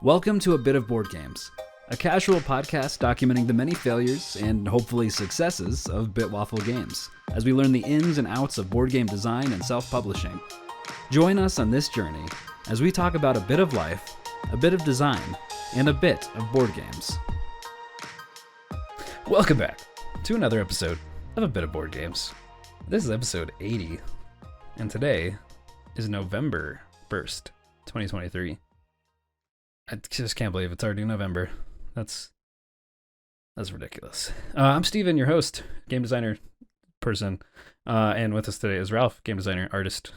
Welcome to A Bit of Board Games, a casual podcast documenting the many failures and hopefully successes of Waffle Games, as we learn the ins and outs of board game design and self-publishing. Join us on this journey as we talk about a bit of life, a bit of design, and a bit of board games. Welcome back to another episode of A Bit of Board Games. This is episode 80, and today is November 1st, 2023. I just can't believe it's already November. That's ridiculous. I'm Steven, your host, game designer person, and with us today is Ralph, game designer, artist,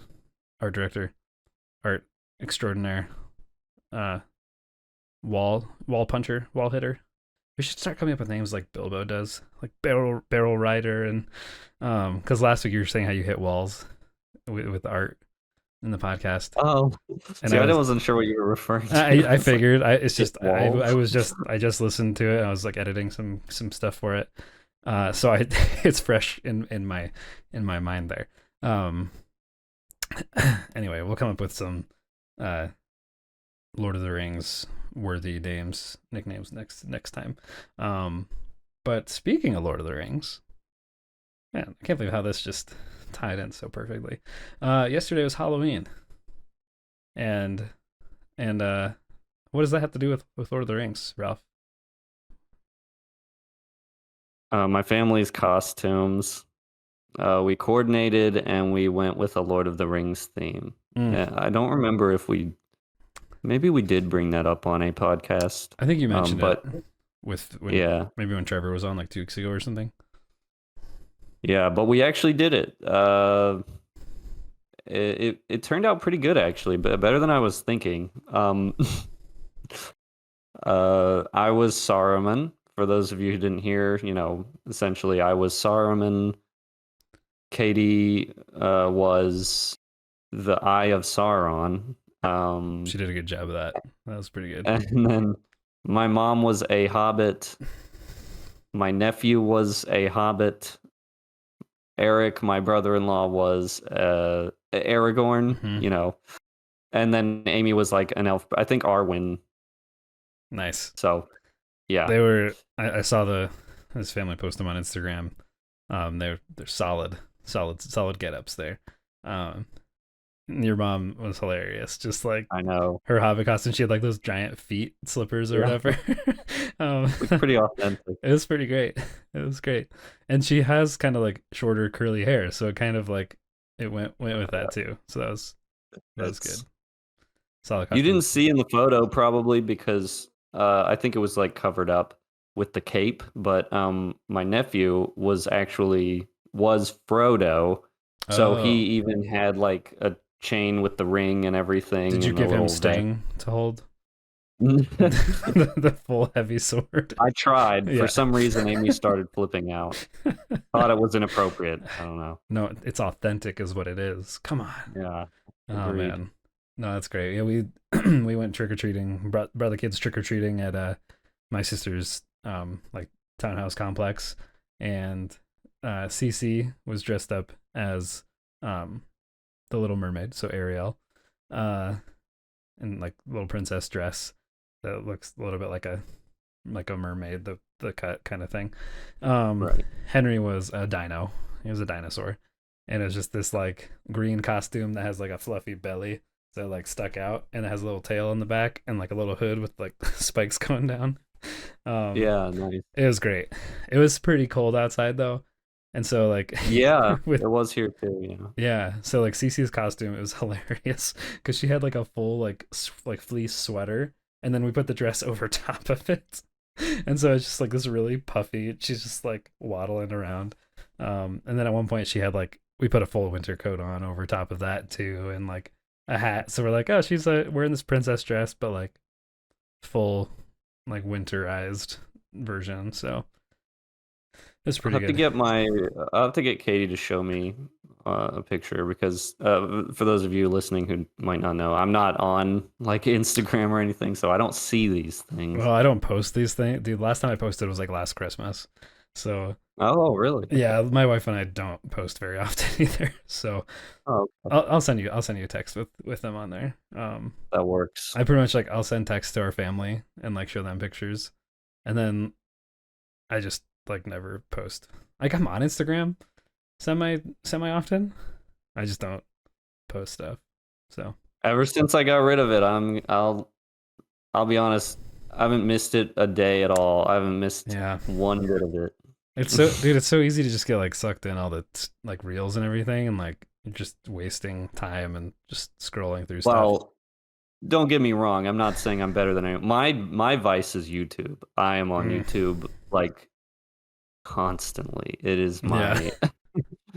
art director, art extraordinaire, wall puncher, wall hitter. We should start coming up with names like Bilbo does, like barrel rider, and because last week you were saying how you hit walls with art in the podcast. Oh, and see, I wasn't sure what you were referring to. I figured. I just listened to it. And I was like editing some stuff for it. So it's fresh in my mind there. Anyway, we'll come up with some Lord of the Rings worthy nicknames next time. But speaking of Lord of the Rings, man, I can't believe how this just tied in so perfectly. Yesterday was Halloween, and what does that have to do with Lord of the Rings, Ralph? My family's costumes. We coordinated and we went with a Lord of the Rings theme. Yeah, I don't remember if maybe we did bring that up on a podcast. I think you mentioned it maybe when Trevor was on like 2 weeks ago or something. Yeah, but we actually did it. It turned out pretty good, actually, but better than I was thinking. I was Saruman. For those of you who didn't hear, essentially I was Saruman. Katie was the Eye of Sauron. She did a good job of that. That was pretty good. And then my mom was a hobbit. My nephew was a hobbit. Eric, my brother-in-law, was Aragorn, and then Amy was like an elf. I think Arwen. Nice. So, yeah, they were. I saw his family post them on Instagram. They're solid get-ups there. Your mom was hilarious. Just like, I know, her hobbit costume, she had like those giant feet slippers or whatever. Pretty authentic. It was pretty great. It was great. And she has kind of like shorter curly hair, so it kind of like it went with that too. So that was good. Solid costume. You didn't see in the photo probably because I think it was like covered up with the cape, but my nephew was Frodo. So he even had like a chain with the ring and everything. Did you give him Sting to hold? the full heavy sword. I tried. Yeah. For some reason, Amy started flipping out. Thought it was inappropriate. I don't know. No, it's authentic is what it is. Come on. Yeah. Oh, man. No, that's great. Yeah, we went trick-or-treating, brought the kids trick-or-treating at my sister's like townhouse complex, and Cece was dressed up as the Little Mermaid, so Ariel, in like little princess dress that looks a little bit like a mermaid, the cut kind of thing. Right. Henry was a dino. He was a dinosaur, and it was just this like green costume that has like a fluffy belly that like stuck out, and it has a little tail in the back and like a little hood with like spikes going down. Yeah, nice. It was great. It was pretty cold outside though. And so like it was here too, Yeah, so like Cece's costume, it was hilarious because she had like a full like fleece sweater, and then we put the dress over top of it, and so it's just like this really puffy. She's just like waddling around, and then at one point she had like we put a full winter coat on over top of that too, and like a hat. So we're like, oh, she's wearing this princess dress, but like full like winterized version. So. It's pretty good. I'll have to get Katie to show me a picture because for those of you listening who might not know, I'm not on like Instagram or anything, so I don't see these things. Well, I don't post these things. Dude, last time I posted was like last Christmas. So Oh, really? yeah, my wife and I don't post very often either. So Oh, okay. I'll send you a text with them on there. That works. I pretty much like I'll send texts to our family and like show them pictures, and then I just like never post. Like I'm on Instagram semi often. I just don't post stuff. So Ever since I got rid of it, I'll be honest, I haven't missed it a day at all. I haven't missed yeah, one bit of it. it's so dude, it's so easy to just get like sucked in all the like reels and everything, and like you're just wasting time and just scrolling through stuff. Well, don't get me wrong. I'm not saying I'm better than anyone. My vice is YouTube. I am on Mm, YouTube like constantly. It is yeah. my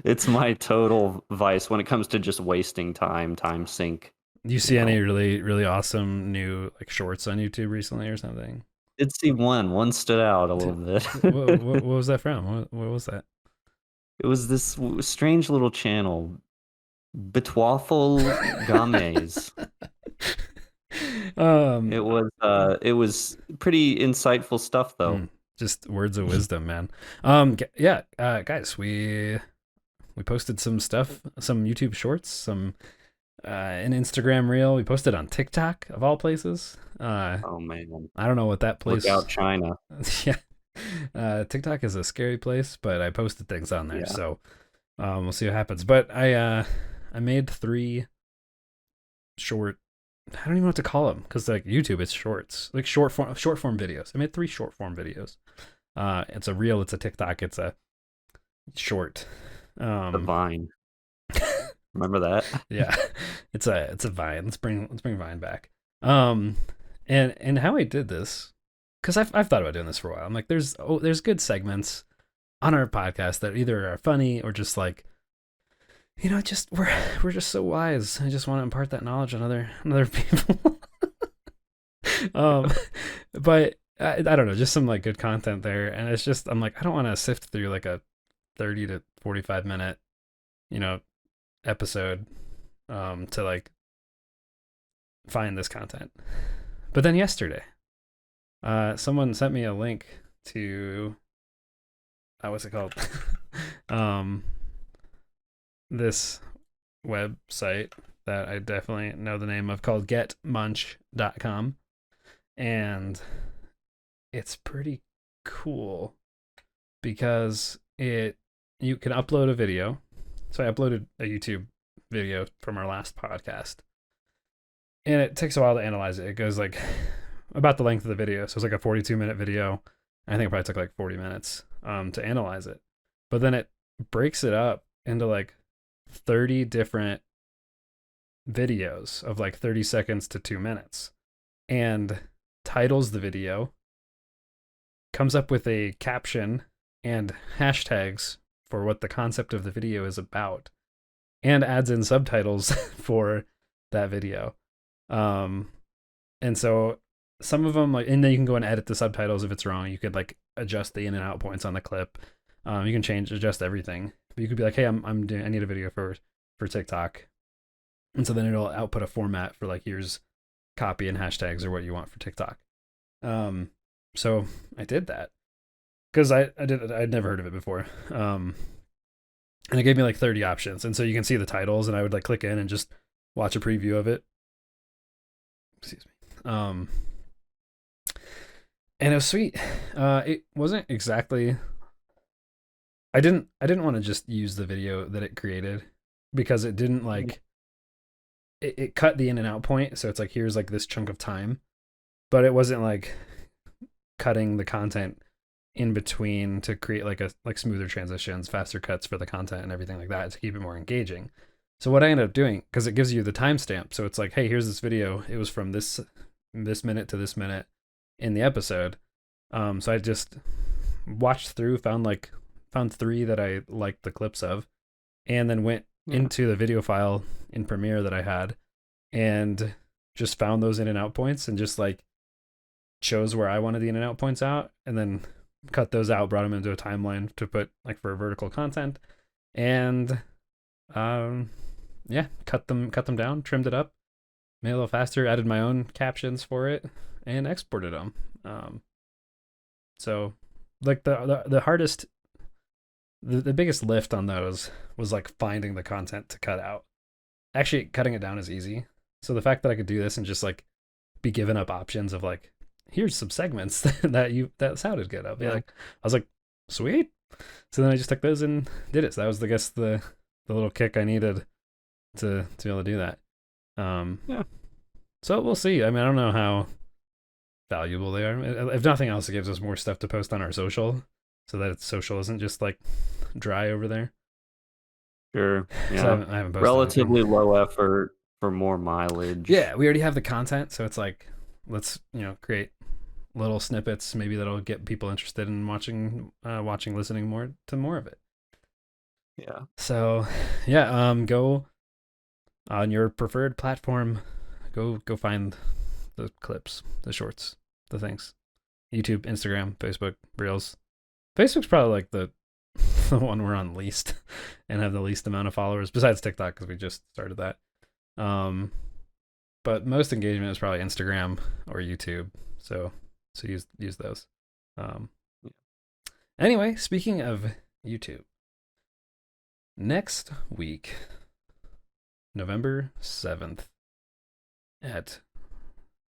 it's my total vice when it comes to just wasting time sink, Do you you see any know. really awesome new like shorts on YouTube recently or something? Did see one stood out a little bit. What was that from? What was that? It was this strange little channel, Waffle Games. um, It was pretty insightful stuff though. mm, just words of wisdom, man. Yeah, guys, we posted some stuff, some YouTube shorts, some an Instagram reel. We posted on TikTok of all places. Oh man, I don't know what that look place. out China. Yeah, TikTok is a scary place, but I posted things on there, Yeah. so we'll see what happens. But I made 3 short. I don't even know what to call them because like YouTube, it's shorts, like short form videos. I made 3 short form videos. It's a reel, it's a TikTok, it's a short. The Um, Vine. Remember that? yeah, it's a Vine. Let's bring Vine back. Um, and how I did this, because I've thought about doing this for a while. I'm like, there's good segments on our podcast that either are funny or just like, just we're just so wise. I just want to impart that knowledge on other people. um, but I don't know, just some like good content there, and it's just I'm like I don't want to sift through like a 30 to 45 minute you know episode to like find this content. But then yesterday, someone sent me a link to what's it called? um, this website that I definitely know the name of called getmunch.com, and it's pretty cool because you can upload a video. So I uploaded a YouTube video from our last podcast, and it takes a while to analyze it. It goes like about the length of the video, so it's like a 42-minute video. I think it probably took like 40 minutes to analyze it, but then it breaks it up into like 30 different videos of like 30 seconds to 2 minutes, and titles the video, comes up with a caption and hashtags for what the concept of the video is about, and adds in subtitles for that video. Um, and so some of them like, and then you can go and edit the subtitles if it's wrong. You could like adjust the in and out points on the clip. You can adjust everything. But you could be like, hey, I need a video for TikTok, and so then it'll output a format for like here's copy and hashtags or what you want for TikTok. So I did that because I'd never heard of it before. And it gave me like 30 options, and so you can see the titles, and I would like click in and just watch a preview of it. Excuse me. And it was sweet. It wasn't exactly. I didn't want to just use the video that it created because it didn't like it cut the in and out point, so it's like here's like this chunk of time, but it wasn't like cutting the content in between to create like smoother transitions, faster cuts for the content and everything like that to keep it more engaging. So what I ended up doing, because it gives you the timestamp, so it's like, hey, here's this video. It was from this minute to this minute in the episode. So I just watched through, found 3 that I liked the clips of, and then went into the video file in Premiere that I had, and just found those in and out points, and just like chose where I wanted the in and out points out, and then cut those out, brought them into a timeline to put like for vertical content, and yeah, cut them down, trimmed it up, made it a little faster, added my own captions for it, and exported them. So Like the hardest, the biggest lift on those was like finding the content to cut out. Actually, cutting it down is easy. So the fact that I could do this and just like be given up options of like, here's some segments that sounded good. I'll be like, I was like, sweet. So then I just took those and did it. So that was, I guess, the little kick I needed to be able to do that. Yeah. So we'll see. I mean, I don't know how valuable they are. If nothing else, it gives us more stuff to post on our social, so that its social isn't just like dry over there. Sure. Yeah. So I haven't posted relatively anything. low effort for more mileage. Yeah, we already have the content, so it's like, let's create little snippets maybe that'll get people interested in listening more to more of it. Yeah. So yeah, go on your preferred platform, go find the clips, the shorts, the things. YouTube, Instagram, Facebook, Reels. Facebook's probably like the the one we're on least and have the least amount of followers besides TikTok because we just started that. But most engagement is probably Instagram or YouTube. So use those. Anyway, speaking of YouTube, next week, November 7th at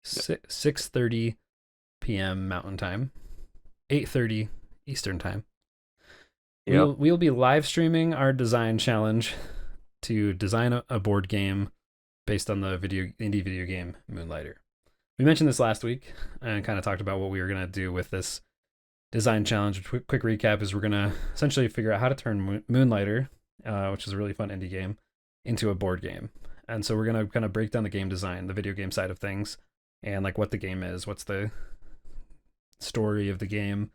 6:30 p.m. Mountain Time, 8:30 Eastern Time. Yep. We'll be live streaming our design challenge to design a board game based on the indie video game Moonlighter. We mentioned this last week and kind of talked about what we were going to do with this design challenge. Quick recap is we're going to essentially figure out how to turn Moonlighter, which is a really fun indie game, into a board game. And so we're going to kind of break down the game design, the video game side of things, and like what the game is, what's the story of the game,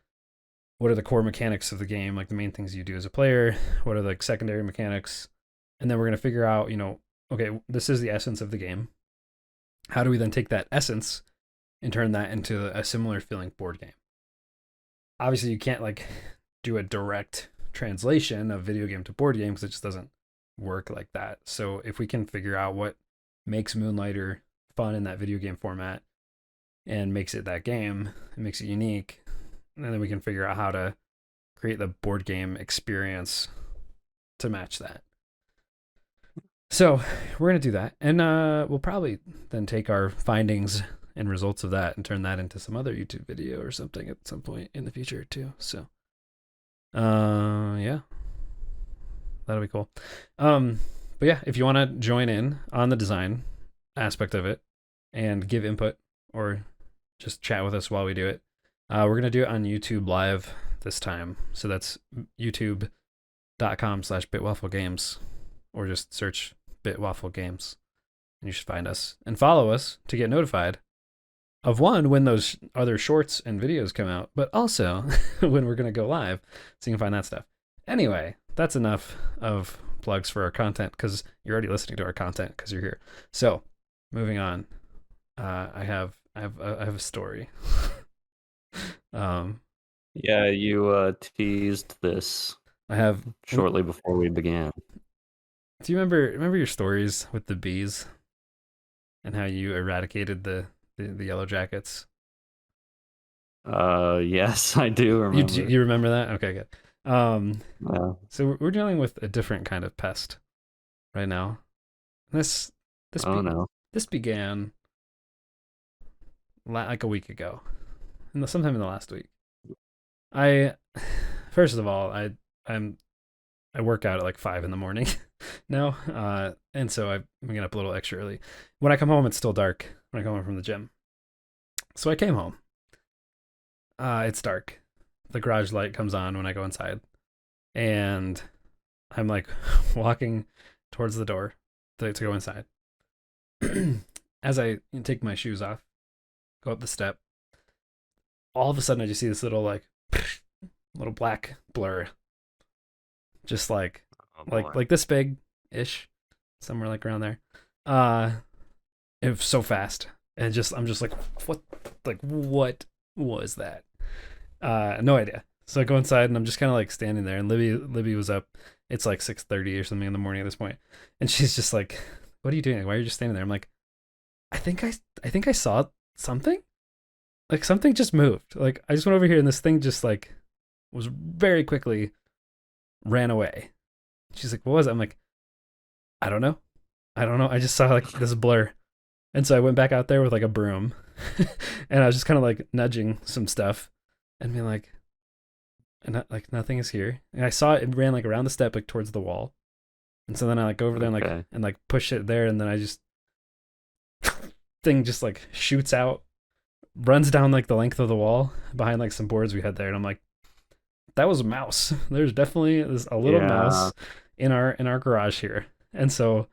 what are the core mechanics of the game, like the main things you do as a player, what are the like, secondary mechanics, and then we're going to figure out, okay, this is the essence of the game. How do we then take that essence and turn that into a similar feeling board game? Obviously, you can't like do a direct translation of video game to board game because it just doesn't work like that. So if we can figure out what makes Moonlighter fun in that video game format and makes it that game, it makes it unique, and then we can figure out how to create the board game experience to match that. So we're going to do that. And we'll probably then take our findings and results of that and turn that into some other YouTube video or something at some point in the future too. So, yeah, that'll be cool. But yeah, if you want to join in on the design aspect of it and give input or just chat with us while we do it, we're going to do it on YouTube Live this time. So that's youtube.com/bitwafflegames, or just search Waffle Games and you should find us and follow us to get notified of when those other shorts and videos come out, but also when we're going to go live, so you can find that stuff. Anyway, that's enough of plugs for our content because you're already listening to our content because you're here. So moving on, I have a story. Yeah, you teased this. I have shortly before we began. Do you remember your stories with the bees and how you eradicated the yellow jackets? Yes, I do remember. You remember that? Okay, good. Yeah. So we're dealing with a different kind of pest right now. This began like a week ago, sometime in the last week. First of all, I work out at like 5 a.m. now, and so I'm getting up a little extra early. When I come home, it's still dark. When I come home from the gym, so I came home. It's dark. The garage light comes on when I go inside, and I'm like walking towards the door to go inside. As I take my shoes off, go up the step, all of a sudden I just see this little little black blur, just like this big ish, somewhere like around there. It was so fast, and I'm just like, what was that? No idea. So I go inside and I'm just kind of like standing there, and Libby was up. It's like 6:30 or something in the morning at this point, and she's just like, "What are you doing? Why are you just standing there?" I'm like, I think I saw something. Like something just moved. Like I just went over here and this thing just like was very quickly ran away. She's like, what was it? I'm like, I don't know. I don't know. I just saw like this blur. And so I went back out there with like a broom and I was just kind of like nudging some stuff and being like, like nothing is here. And I saw it ran like around the step, like towards the wall. And so then I like go over there and like push it there. And then I just, thing just like shoots out, runs down like the length of the wall behind like some boards we had there. And I'm like, that was a mouse. There's definitely a little mouse in our garage here. And so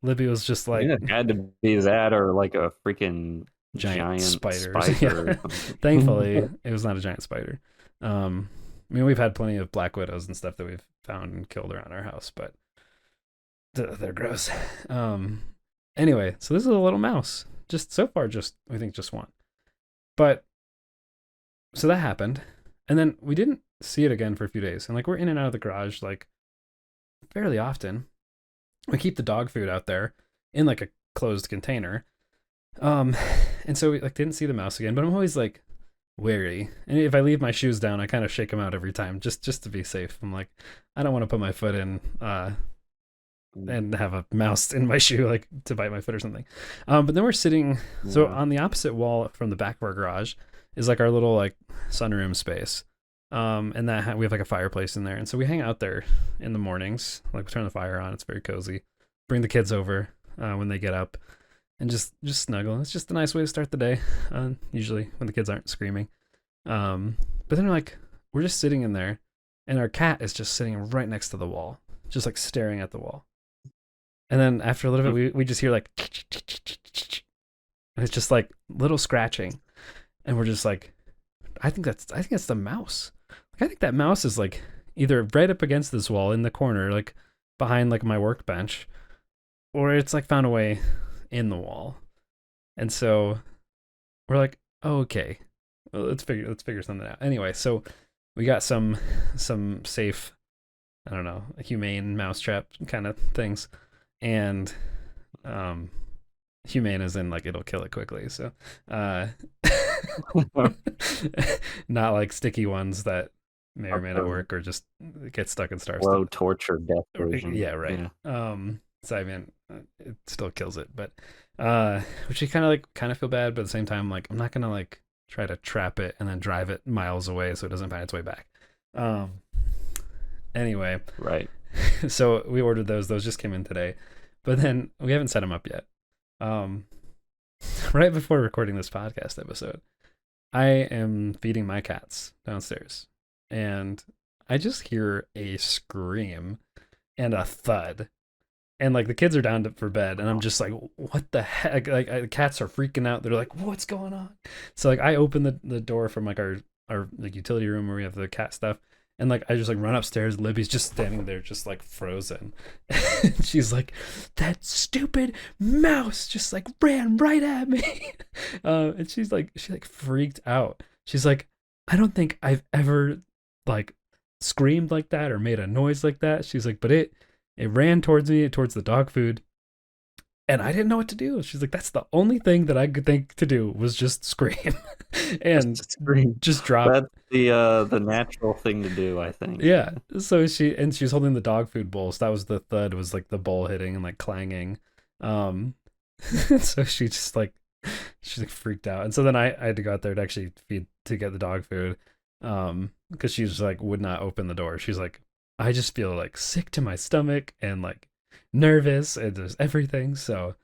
Libby was just like, it had to be that or like a freaking giant spider. Yeah. Thankfully, it was not a giant spider. I mean, we've had plenty of black widows and stuff that we've found and killed around our house, but they're gross. Anyway, so this is a little mouse. Just so far, we think just one. But so that happened, and then we didn't see it again for a few days. And like we're in and out of the garage like fairly often. We keep the dog food out there in like a closed container. And so we like didn't see the mouse again, but I'm always like wary. And if I leave my shoes down, I kind of shake them out every time just to be safe. I'm like, I don't want to put my foot in and have a mouse in my shoe like to bite my foot or something. But then we're sitting so on the opposite wall from the back of our garage is like our little like sunroom space. And that we have like a fireplace in there, and so we hang out there in the mornings. Like we turn the fire on; it's very cozy. Bring the kids over when they get up, and just snuggle. It's just a nice way to start the day. Usually when the kids aren't screaming. But then we're just sitting in there, and our cat is just sitting right next to the wall, just like staring at the wall. And then after a little bit, we just hear like, and it's just like little scratching, and we're just like, I think that's the mouse. Like, I think that mouse is like either right up against this wall in the corner, like behind like my workbench, or it's like found a way in the wall. And so we're like, oh, okay, well, let's figure something out. Anyway, so we got some safe, I don't know, humane mousetrap kind of things, and humane as in like it'll kill it quickly. So not like sticky ones that may or may not work or just get stuck and starve. Low torture death version. Yeah, right. Yeah. So I mean, it still kills it, but which you kind of feel bad, but at the same time, like I'm not gonna like try to trap it and then drive it miles away so it doesn't find its way back. Anyway, right. So we ordered those. Those just came in today, but then we haven't set them up yet. Right before recording this podcast episode, I am feeding my cats downstairs, and I just hear a scream and a thud, and like the kids are down for bed, and I'm just like, what the heck? Like the cats are freaking out. They're like, what's going on? So like I open the door from like our like utility room where we have the cat stuff. And like I just like run upstairs. Libby's just standing there, just like frozen. She's like, "That stupid mouse just like ran right at me," and she freaked out. She's like, "I don't think I've ever like screamed like that or made a noise like that." She's like, "But it ran towards me, towards the dog food, and I didn't know what to do." She's like, "That's the only thing that I could think to do was just scream." And just drop. That's the natural thing to do, I think. Yeah. So she was holding the dog food bowl. So that was the thud, was like the bowl hitting and like clanging. So she just like freaked out. And so then I had to go out there to actually feed to get the dog food. Because she just like would not open the door. She's like, I just feel like sick to my stomach and like nervous and there's everything. So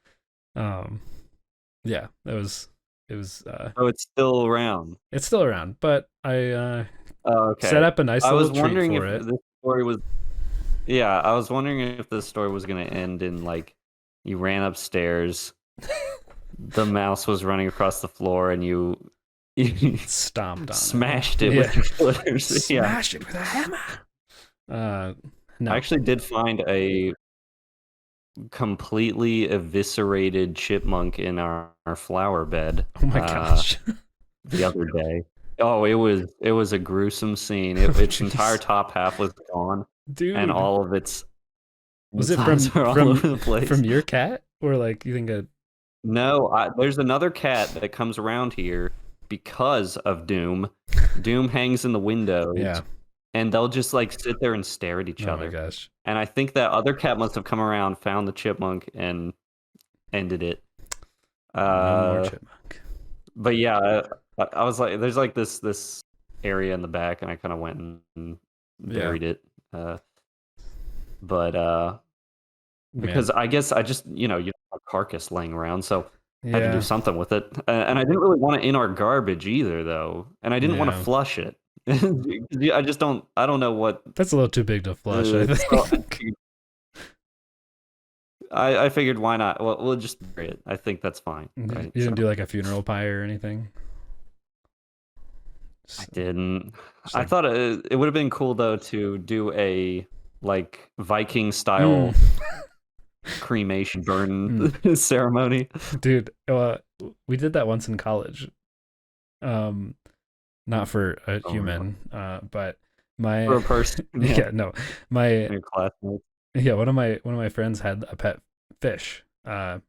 yeah, it was oh, it's still around. It's still around, but I okay. set up a nice little treat for it. I was wondering if this story was I was wondering if the story was going to end in like you ran upstairs, the mouse was running across the floor, and you stomped on smashed it with your footers. Smashed it with a hammer. No. I actually did find a completely eviscerated chipmunk in our flower bed. Oh my gosh. The other day. Oh, it was a gruesome scene. Its entire top half was gone. Dude. And all of its was it from all over the place. From your cat? Or like you think No, there's another cat that comes around here because of Doom, Doom hangs in the windows, Yeah. and they'll just like sit there and stare at each Oh my other. gosh. And I think that other cat must have come around, found the chipmunk, and ended it. No more Uh, chipmunk. but yeah, I was like, there's like this area in the back, and I kind of went and Yeah. buried it. But Man. because I guess I just you have a carcass laying around, so I had to do Yeah. something with it. And I didn't really want it in our garbage either, though, and I didn't want to Yeah. flush it. I don't know what. That's a little too big to flush, I So think. I figured why not? Well, we'll just bury it. I think that's fine, You right? didn't do like a funeral pie or anything? I Just, didn't. just I like, thought it would have been cool though to do a like Viking mm, style cremation burn mm. ceremony. Dude, we did that once in college. Um, not for a Oh my god. human, but For my a person, yeah, yeah, no, my your classmates. yeah, one of my friends had a pet fish, that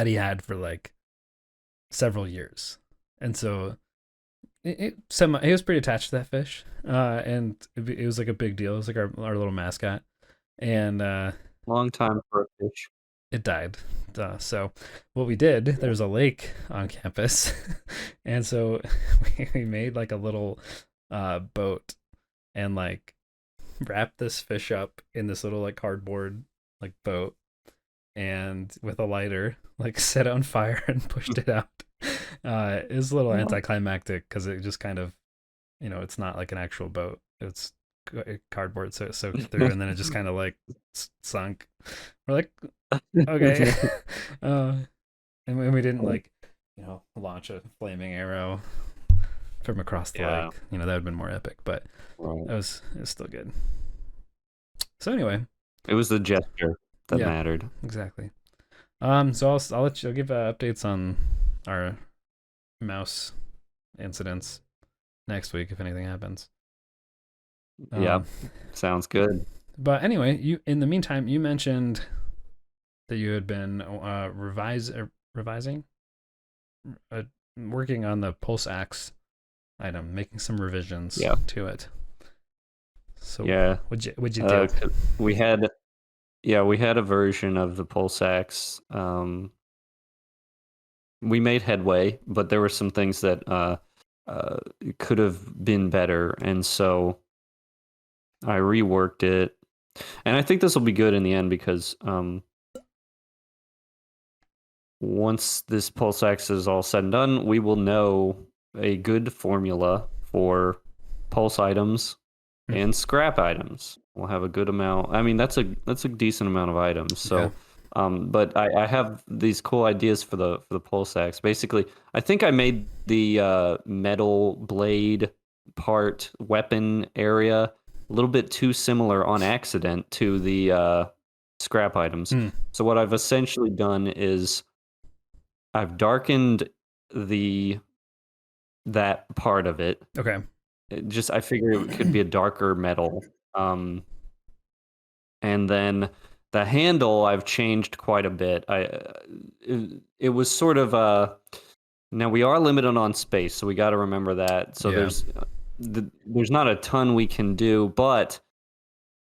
he had for like several years, and so he was pretty attached to that fish, and it was like a big deal. It was like our little mascot, and Long time for a fish. it died. So what we did, there was a lake on campus, and so we made like a little boat and like wrapped this fish up in this little like cardboard like boat, and with a lighter like set it on fire and pushed it out. It was a little anticlimactic because it just kind of, it's not like an actual boat. It's cardboard, so it soaked through, and then it just kind of like sunk. We're like, okay. uh, and we didn't like, launch a flaming arrow from across the Yeah. lake. That would have been more epic, but Right. it was still good. So anyway, It was the gesture that yeah, mattered. exactly. So I'll give updates on our mouse incidents next week if anything happens. Yeah, Um, sounds good. but anyway, in the meantime, you mentioned that you had been revising, uh, working on the pulse axe item, making some revisions Yeah. to it. So Yeah. what'd you do? We had a version of the pulse axe. We made headway, but there were some things that could have been better, and so I reworked it. And I think this will be good in the end because once this pulse axe is all said and done, we will know a good formula for pulse items and scrap items. We'll have a good amount. I mean, that's a decent amount of items. Yeah. So, but I have these cool ideas for the pulse axe. Basically, I think I made the metal blade part weapon area a little bit too similar on accident to the scrap items. So what I've essentially done is I've darkened that part of it. Okay. I figure it could be a darker metal. And then the handle I've changed quite a bit. It was sort of now we are limited on space, so we got to remember that. So Yeah. there's not a ton we can do, but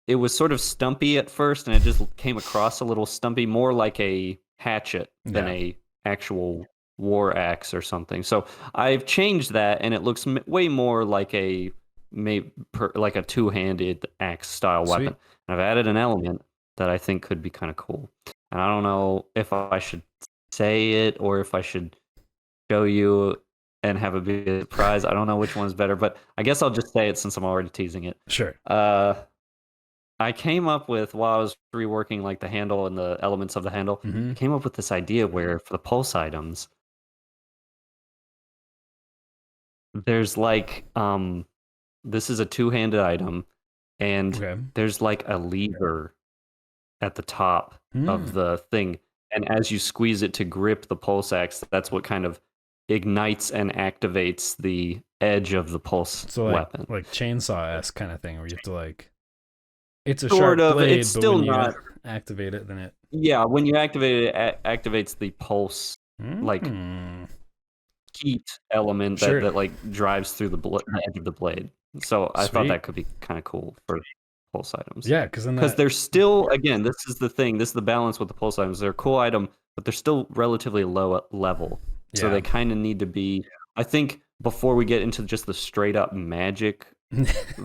it was sort of stumpy at first, and it just came across a little stumpy, more like a hatchet than a actual war axe or something. So I've changed that, and it looks way more like like a two-handed axe style Sweet. weapon. And I've added an element that I think could be kind of cool. And I don't know if I should say it or if I should show you and have a big surprise. I don't know which one's better, but I guess I'll just say it since I'm already teasing it. Sure. I came up with, while I was reworking like the handle and the elements of the handle, I came up with this idea where for the pulse items, there's like this is a two-handed item, and there's like a lever at the top of the thing, and as you squeeze it to grip the pulse axe, that's what kind of ignites and activates the edge of the pulse weapon. Like chainsaw-esque kind of thing where you have to like, it's a Sort sharp of. blade, It's but still when you not. activate it, then it Yeah, when you activate it, it activates the pulse like heat element that Sure. like drives through the edge of the blade. So I thought Sweet. that could be kind of cool for pulse items. Yeah, because then Because that. they're still, again, this is the thing, this is the balance with the pulse items. They're a cool item, but they're still relatively low level. So Yeah. they kind of need to be, I think, before we get into just the straight up magic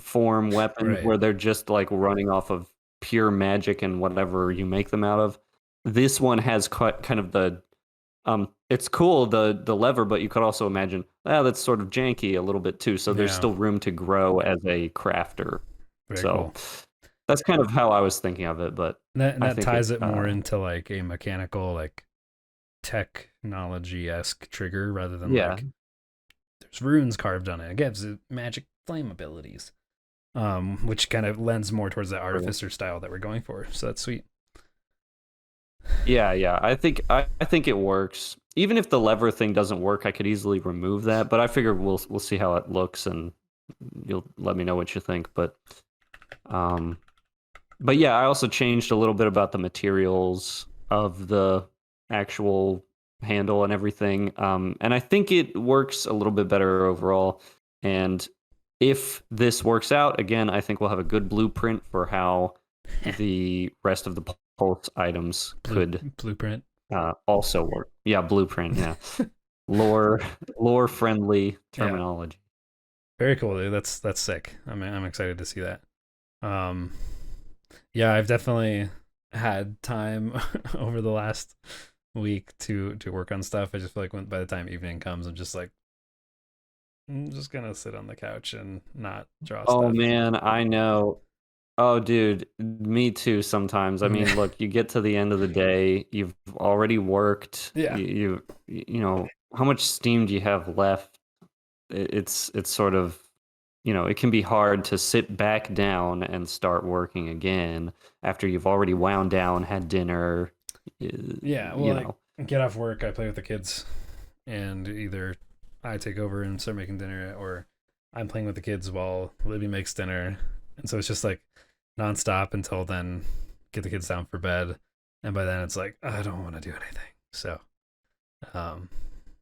form weapons Right. where they're just like running off of pure magic and whatever you make them out of. This one has quite kind of the it's cool the lever, but you could also imagine that's sort of janky a little bit too. So there's Yeah. still room to grow as a crafter. Very So cool. that's kind of how I was thinking of it, but And I that think it ties it more into like a mechanical, like technology esque trigger rather than yeah. like there's runes carved on it. It gives it magic flame abilities, which kind of lends more towards the artificer style that we're going for. So that's sweet. Yeah. I think it works. Even if the lever thing doesn't work, I could easily remove that, but I figure we'll see how it looks and you'll let me know what you think. Um but yeah, I also changed a little bit about the materials of the actual handle and everything. And I think it works a little bit better overall. And if this works out, again, I think we'll have a good blueprint for how the rest of the pulse items could Blueprint. also work. Yeah, blueprint. Yeah, lore lore friendly Yeah. terminology. Very cool, dude. That's sick. I'm excited to see that. Um, yeah, I've definitely had time over the last week to work on stuff. I just feel like by the time evening comes, I'm just like, I'm just gonna sit on the couch and not draw Oh stuff. man, I know. Oh, dude, me too sometimes. I mean, look, you get to the end of the day, you've already worked, Yeah. you know, how much steam do you have left? It's sort of, it can be hard to sit back down and start working again after you've already wound down, had dinner, Yeah. Well, you like know. get off work, I play with the kids, and either I take over and start making dinner, or I'm playing with the kids while Libby makes dinner, and so it's just like nonstop until then. Get the kids down for bed, and by then it's like I don't want to do anything. So, um,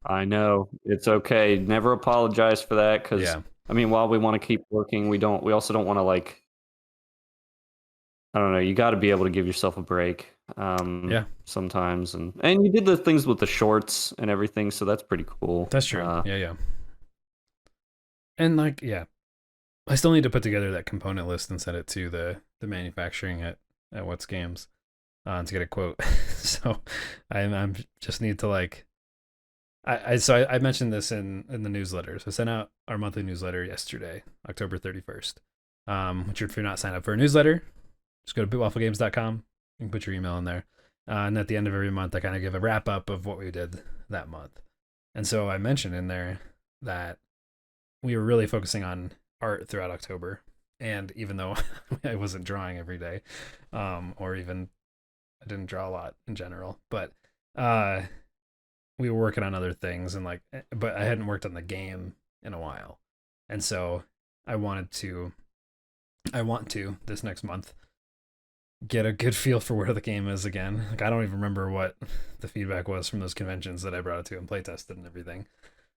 I know it's okay. Never apologize for that because yeah, I mean, while we want to keep working, we also don't want to like I don't know. You got to be able to give yourself a break yeah, sometimes, and you did the things with the shorts and everything, so that's pretty cool. that's true. Yeah, and like yeah, I still need to put together that component list and send it to the manufacturing at What's Games to get a quote. So I'm just need to like I mentioned this in the newsletter. So I sent out our monthly newsletter yesterday, October 31st. Which if you're not signed up for a newsletter, just go to wafflegames.com. You can put your email in there. And at the end of every month, I kind of give a wrap up of what we did that month. And so I mentioned in there that we were really focusing on art throughout October. And even though I wasn't drawing every day, or even I didn't draw a lot in general, but uh, we were working on other things and like, but I hadn't worked on the game in a while. And so I wanted to, I want to this next month get a good feel for where the game is again. Like I don't even remember what the feedback was from those conventions that I brought it to and play tested and everything.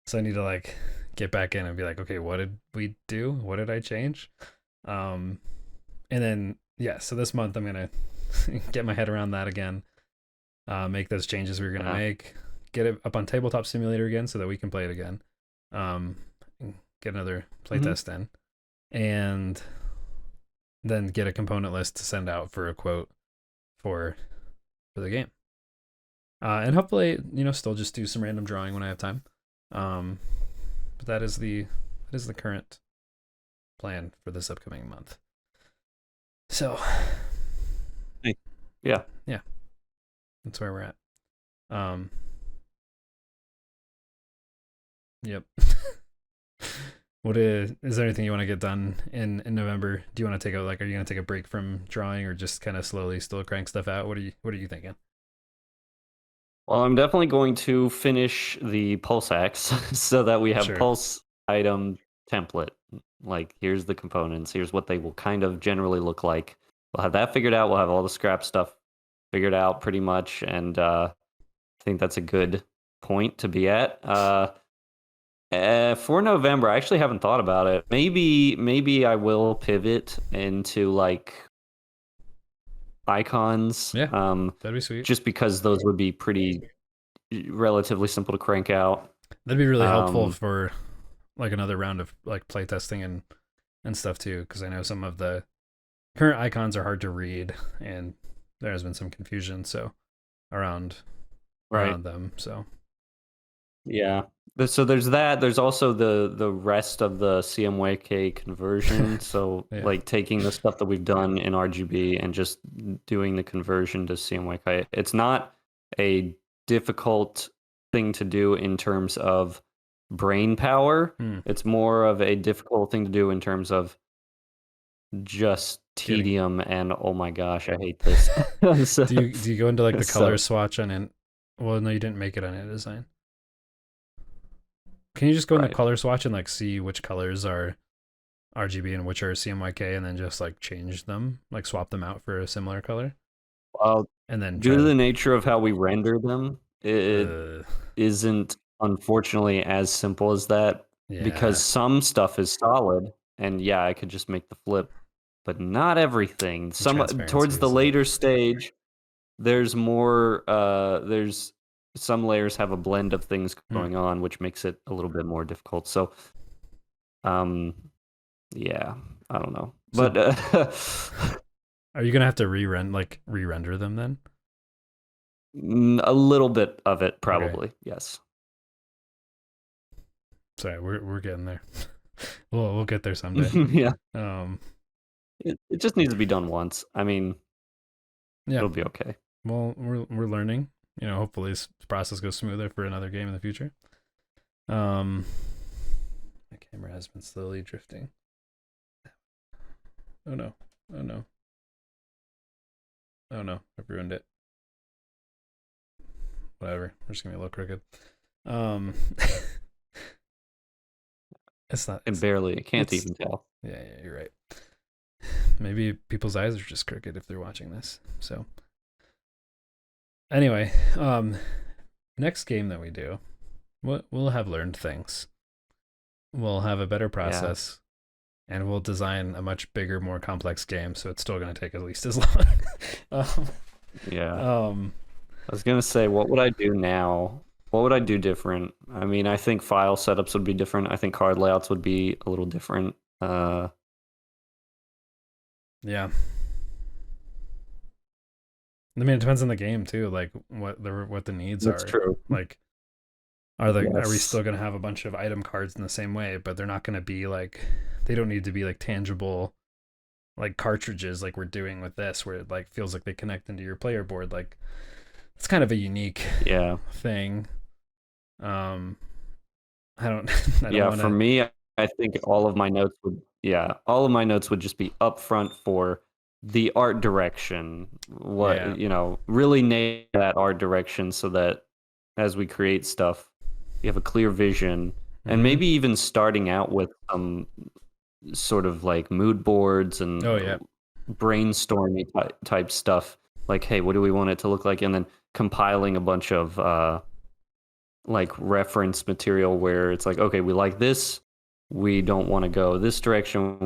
So I need to like get back in and be like, okay, what did we do? What did I change? Um, and then yeah, so this month I'm gonna get my head around that again. Make those changes we were gonna Yeah. make. Get it up on Tabletop Simulator again so that we can play it again. Get another playtest in, and then get a component list to send out for a quote for the game. And hopefully, still just do some random drawing when I have time. But that is the current plan for this upcoming month. So, Yeah. yeah, that's where we're at. Um, yep. Is there anything you want to get done in November? Do you want to are you gonna take a break from drawing or just kind of slowly still crank stuff out? What are you thinking? Well, I'm definitely going to finish the pulse axe so that we have Sure. pulse item template. Like, here's the components. Here's what they will kind of generally look like. We'll have that figured out. We'll have all the scrap stuff figured out pretty much, and I think that's a good point to be at. For November, I actually haven't thought about it. Maybe I will pivot into like icons, Yeah, that'd be sweet. just because those would be pretty relatively simple to crank out. That'd be really helpful Um, for like another round of like playtesting and stuff too, because I know some of the current icons are hard to read, and there has been some confusion so around right. them. So Yeah. So there's that. There's also the rest of the CMYK conversion. So yeah, like taking the stuff that we've done in RGB and just doing the conversion to CMYK. It's not a difficult thing to do in terms of brain power. hmm. It's more of a difficult thing to do in terms of just Getting. tedium and oh my gosh, I hate this. So, Do you go into like the color so swatch on it? Well, no, you didn't make it on InDesign. Can you just go in the right. color swatch and like see which colors are RGB and which are CMYK, and then just like change them, like swap them out for a similar color, Well, and then due try to to. the nature of how we render them, it Uh, isn't unfortunately as simple as that because yeah, some stuff is solid and yeah, I could just make the flip, but not everything. the Some transparency towards the is like later stage, there's more there's some layers have a blend of things hmm. going on which makes it a little bit more difficult. So, um yeah, I don't know. So But are you gonna have to re-render them then? a little bit of it Okay, probably. Yes. sorry, we're getting there. We'll get there someday. Yeah. Um, It just needs to be done once. I mean, yeah. it'll be okay. Well, we're learning. You know, hopefully this process goes smoother for another game in the future. Um, my camera has been slowly drifting. Oh no! Oh no! Oh no! I've ruined it. Whatever. We're just gonna be a little crooked. Um, it's not. And barely, I can't It's even tell. yeah, yeah. You're right. Maybe people's eyes are just crooked if they're watching this. So anyway, next game that we do, we'll have learned things. We'll have a better Yeah. process, and we'll design a much bigger, more complex game. So it's still going to take at least as long. um, Yeah. um, I was gonna say, what would I do now? What would I do different? I mean, I think file setups would be different. I think card layouts would be a little different. yeah. I mean, it depends on the game too. Like what the needs That's are. true. Like, are we Yes. still going to have a bunch of item cards in the same way? But they're not going to be like. They don't need to be like tangible, like cartridges, like we're doing with this, where it like feels like they connect into your player board. Like it's kind of a unique Yeah. thing. Um, I don't. I don't Yeah. want For to. me, I think all of my notes would, yeah, all of my notes would just be upfront for the art direction. What, Yeah. really nail that art direction so that as we create stuff, you have a clear vision, and Mm-hmm. maybe even starting out with some sort of like mood boards and Oh yeah. brainstorming type stuff. Like, hey, what do we want it to look like? And then compiling a bunch of like reference material where it's like, okay, we like this, we don't want to go this direction.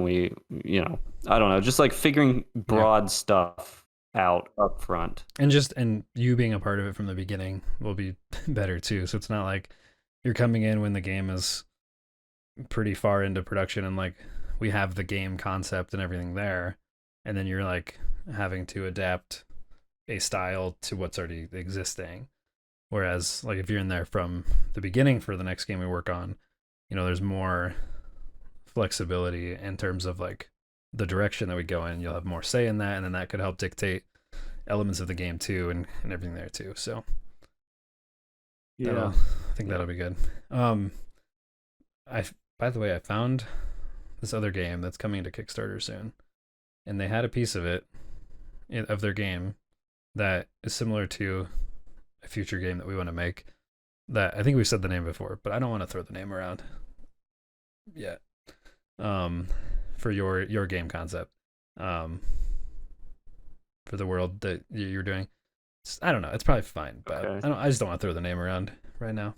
I don't know, just like figuring Yeah. broad stuff out up front. And you being a part of it from the beginning will be better too. So it's not like you're coming in when the game is pretty far into production and like we have the game concept and everything there, and then you're like having to adapt a style to what's already existing. Whereas like if you're in there from the beginning for the next game we work on, there's more flexibility in terms of like the direction that we go in. You'll have more say in that, and then that could help dictate elements of the game too, and everything there too. So Yeah. I think Yeah. that'll be good. Um, I by the way, I found this other game that's coming to Kickstarter soon, and they had a piece of it of their game that is similar to a future game that we want to make. That I think we've said the name before, but I don't want to throw the name around yet. Um, for your game concept, um, for the world that you're doing. I don't know. It's probably fine, but Okay. I just don't want to throw the name around right now.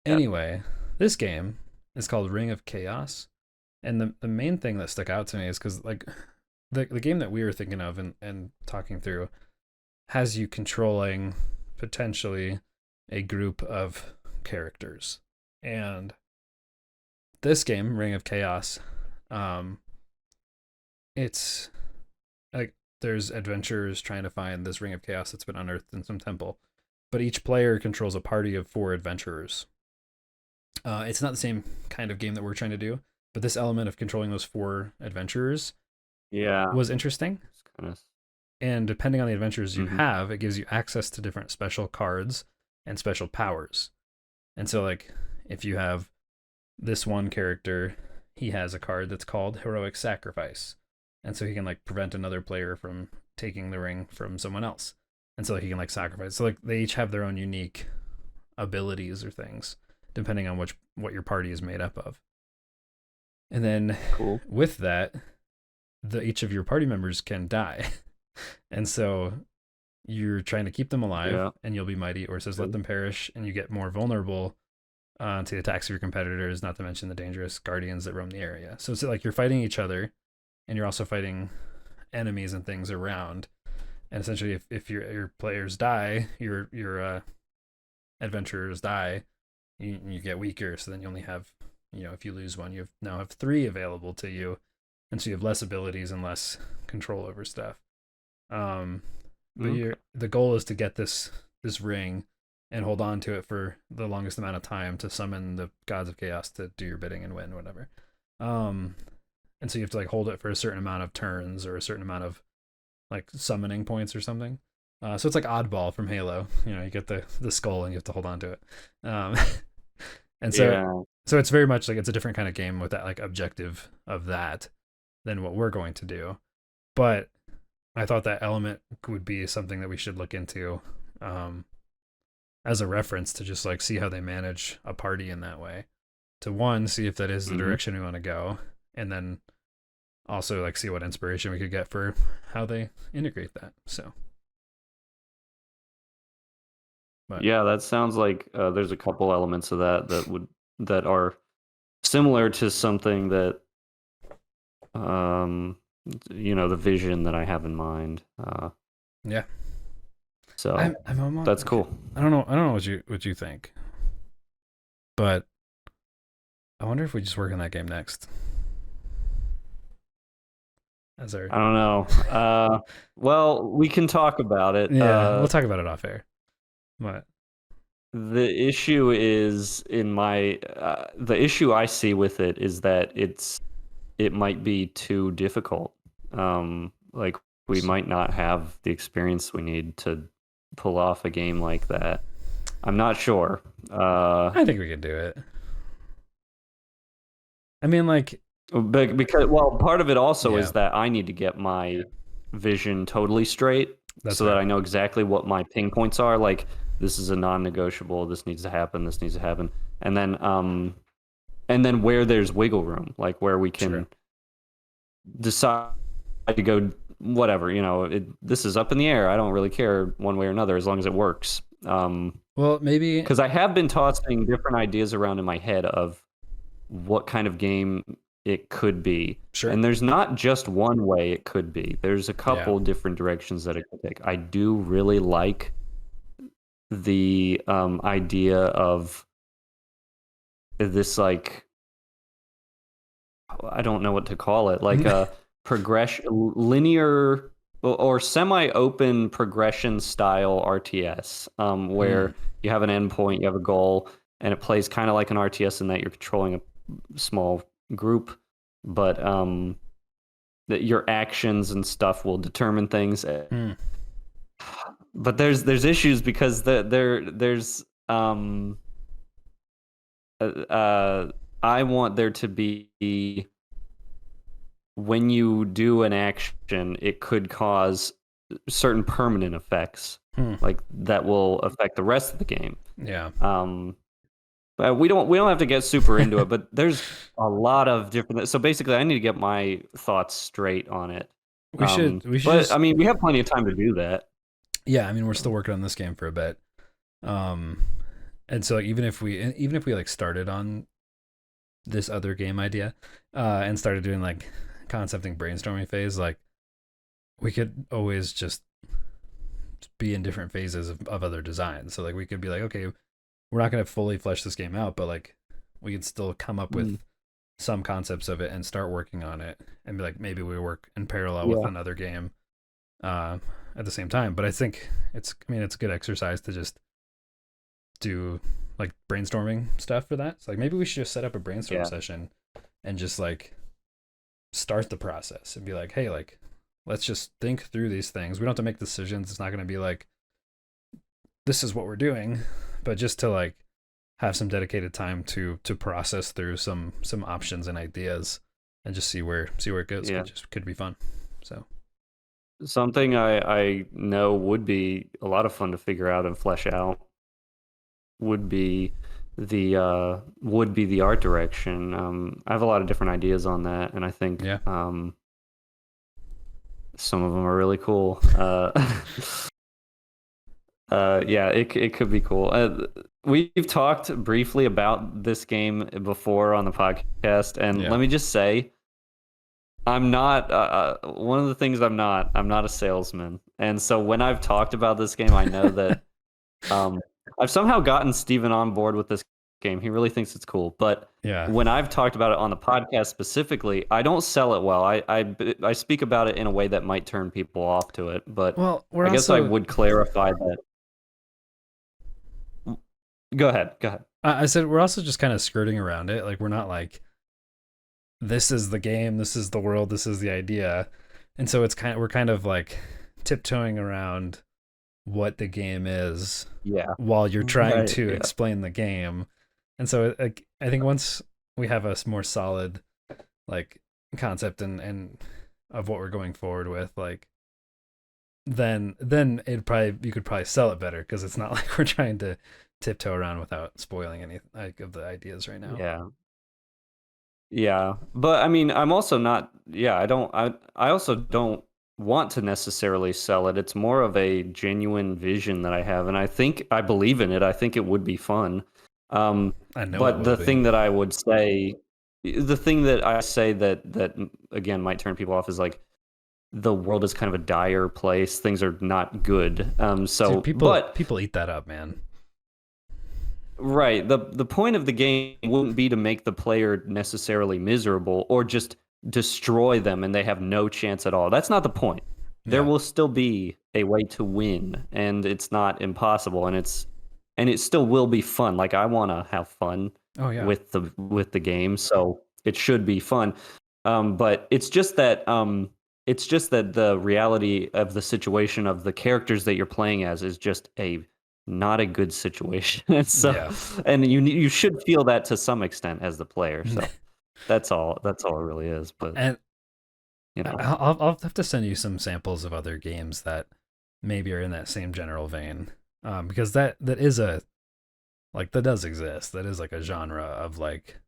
Yeah. Anyway, this game is called Ring of Chaos, and the main thing that stuck out to me is because like the game that we were thinking of and talking through has you controlling potentially a group of characters, and this game Ring of Chaos, um, it's like there's adventurers trying to find this ring of chaos that's been unearthed in some temple, but each player controls a party of 4 adventurers. It's not the same kind of game that we're trying to do, but this element of controlling those 4 adventurers Yeah. was interesting. It's kind of. And depending on the adventures you Hmm. have, it gives you access to different special cards and special powers. And so, like, if you have this one character, he has a card that's called Heroic Sacrifice. And so he can, like, prevent another player from taking the ring from someone else. And so like, he can, like, sacrifice. So, like, they each have their own unique abilities or things, depending on what your party is made up of. And then Cool. with that, each of your party members can die. And so you're trying to keep them alive, Yeah. and you'll be mighty, or it says let them perish, and you get more vulnerable to the attacks of your competitors, not to mention the dangerous guardians that roam the area. So it's like you're fighting each other, and you're also fighting enemies and things around. And essentially, if your players die, your adventurers die, you get weaker. So then you only have, if you lose one, now have 3 available to you, and so you have less abilities and less control over stuff. But Okay. the goal is to get this ring and hold on to it for the longest amount of time to summon the gods of chaos to do your bidding and win, whatever. Um, and so you have to like hold it for a certain amount of turns or a certain amount of like summoning points or something. So it's like Oddball from Halo. You get the skull and you have to hold on to it. Um, and Yeah. so it's very much like it's a different kind of game with that like objective of that than what we're going to do. But I thought that element would be something that we should look into as a reference to just like see how they manage a party in that way. To one, see if that is the Hmm. direction we want to go, and then also like see what inspiration we could get for how they integrate that. So, but Yeah, that sounds like there's a couple elements of that are similar to something that um the vision that I have in mind. yeah, So I'm almost, that's cool. I don't know what you think, but I wonder if we just work on that game next as our I don't know. Well, we can talk about it. yeah. We'll talk about it off air. But The issue is the issue I see with it is that it might be too difficult. Like we might not have the experience we need to pull off a game like that. I'm not sure. I think we can do it. I mean, like, But because part of it also yeah, is that I need to get my vision totally straight that's so that fair. I know exactly what my ping points are. Like this is a non-negotiable. This needs to happen. This needs to happen. And then where there's wiggle room, like where we Sure. can decide to go whatever. This is up in the air. I don't really care one way or another as long as it works. Well, maybe Because I have been tossing different ideas around in my head of what kind of game it could be. sure. And there's not just one way it could be. There's a Yeah. couple different directions that it could take. I do really like the idea of this, like, I don't know what to call it, like a progression, linear or semi-open progression style RTS, where you have an endpoint, you have a goal, and it plays kind of like an RTS in that you're controlling a small group, but that your actions and stuff will determine things. Mm. But there's issues because there's I want there to be, when you do an action, it could cause certain permanent effects, like that will affect the rest of the game. Yeah. But we don't have to get super into it, but there's a lot of different. So basically, I need to get my thoughts straight on it. We should But just I mean, we have plenty of time to do that. yeah, I mean, we're still working on this game for a bit. Um And so like, even if we like started on this other game idea, and started doing like concepting brainstorming phase, like we could always just be in different phases of other designs. So like we could be like, okay, we're not going to fully flesh this game out, but like we could still come up with some concepts of it and start working on it, and be like, maybe we work in parallel with Yeah. another game at the same time. But I think it's a good exercise to just do like brainstorming stuff for that. So like maybe we should just set up a brainstorm Yeah. session and just like start the process and be like, hey, like let's just think through these things. We don't have to make decisions. It's not going to be like this is what we're doing, but just to like have some dedicated time to process through some options and ideas and just see where it goes. Yeah. Could be fun. So Something I know would be a lot of fun to figure out and flesh out would be the art direction. I have a lot of different ideas on that, and I think yeah, some of them are really cool. Yeah, it could be cool. We've talked briefly about this game before on the podcast, and yeah, let me just say, I'm not one of the things I'm not a salesman. And so when I've talked about this game, I know that I've somehow gotten Steven on board with this game. He really thinks it's cool. But yeah. when I've talked about it on the podcast specifically, I don't sell it well. I speak about it in a way that might turn people off to it. But Well, we're I guess I also would clarify that. Go ahead. Go ahead. I said we're also just kind of skirting around it. Like we're not like this is the game, this is the world, this is the idea. And so we're kind of like tiptoeing around what the game is Yeah. while you're trying Right. to Yeah. explain the game. And so like I think once we have a more solid like concept and of what we're going forward with, like then you could probably sell it better because it's not like we're trying to tiptoe around without spoiling any like of the ideas right now. Yeah. Yeah, but I mean, I'm also not. Yeah, I also don't want to necessarily sell it. It's more of a genuine vision that I have, and I think I believe in it. I think it would be fun. I know it But will the be. thing that I would say, the thing that I say that again might turn people off is like the world is kind of a dire place. Things are not good. Dude, So, people but people eat that up, man. right. The point of the game wouldn't be to make the player necessarily miserable or just destroy them and they have no chance at all. That's not the point. There Yeah. will still be a way to win, and it's not impossible, and it still will be fun. Like I want to have fun Oh yeah. with the game, so it should be fun. But it's just that the reality of the situation of the characters that you're playing as is just a not a good situation. And so, Yeah. and you should feel that to some extent as the player. So that's all. That's all it really is. But And you know, I'll have to send you some samples of other games that maybe are in that same general vein, because that is a like that does exist. That is like a genre of like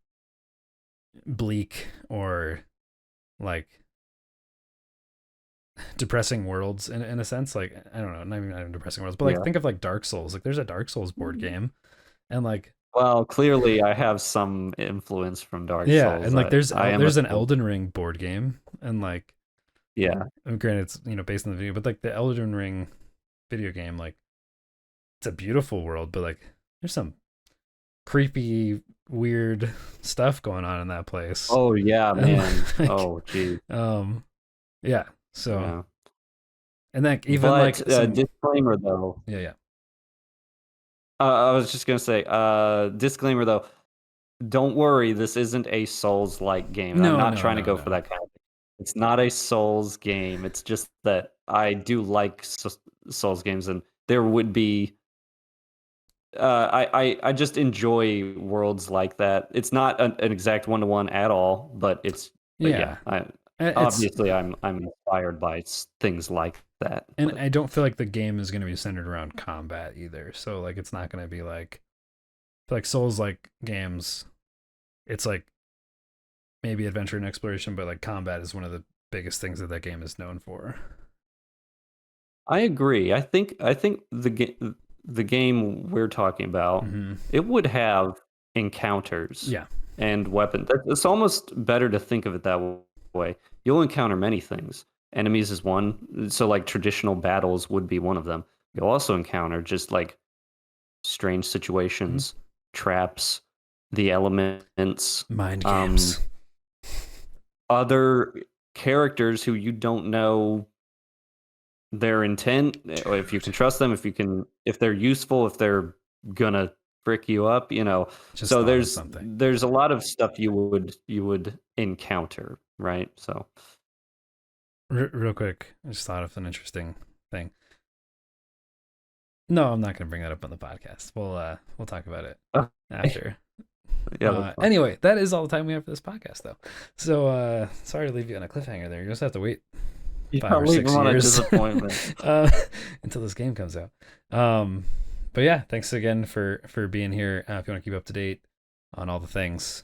bleak or like depressing worlds in a sense. Like I don't know, not even depressing worlds, but like yeah. think of like Dark Souls. Like there's a Dark Souls board game, and like Well, clearly I have some influence from Dark yeah, Souls. and like I am a there's an Elden Ring board game, and like yeah. granted it's based on the video, but like the Elden Ring video game, like it's a beautiful world, but like there's some creepy, weird stuff going on in that place. Oh yeah, And man. like, Oh gee. yeah. So Yeah. and then even But like some disclaimer though. yeah, yeah. I was just gonna say, disclaimer though. Don't worry, this isn't a Souls-like game. I'm No, not no, trying to no, go for no. that kind of thing. It's not a Souls game. It's just that I do like Souls games, and there would be. I just enjoy worlds like that. It's not an exact one-to-one at all, but yeah, Yeah. It's I'm inspired by things like that. and But I don't feel like the game is going to be centered around combat either. So like it's not going to be like Souls like games. It's like maybe adventure and exploration, but like combat is one of the biggest things that game is known for. I agree. I think the game we're talking about, it would have encounters Yeah. and weapons. It's almost better to think of it that way. You'll encounter many things. Enemies is one, so like traditional battles would be one of them. You'll also encounter just like strange situations, traps, the elements, Mind games. other characters who you don't know their intent, or if you can trust them, if they're useful, if they're gonna frick you up, Just so thought of something. there's a lot of stuff you would encounter, right? So Real quick, I just thought of an interesting thing. No, I'm not going to bring that up on the podcast. We'll talk about it after. yeah. Anyway, that is all the time we have for this podcast, though. So sorry to leave you on a cliffhanger there. You just have to wait 5 or 6 years until this game comes out. But yeah, thanks again for being here. If you want to keep up to date on all the things,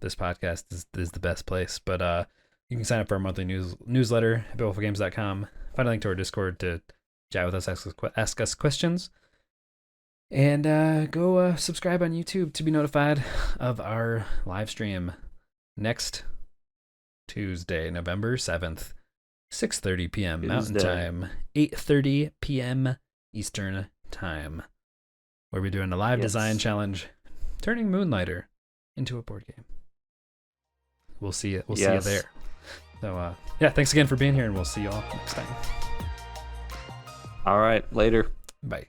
this podcast is the best place. But you can sign up for our monthly newsletter at wafflegames.com. Find a link to our Discord to chat with us, ask us questions, and go subscribe on YouTube to be notified of our live stream next Tuesday, November 7th, 6:30 p.m. Mountain Time, 8:30 p.m. Eastern Time, where we're doing a live design challenge, turning Moonlighter into a board game. We'll see you. We'll see you there. So yeah, thanks again for being here, and we'll see you all next time. All right, later. Bye.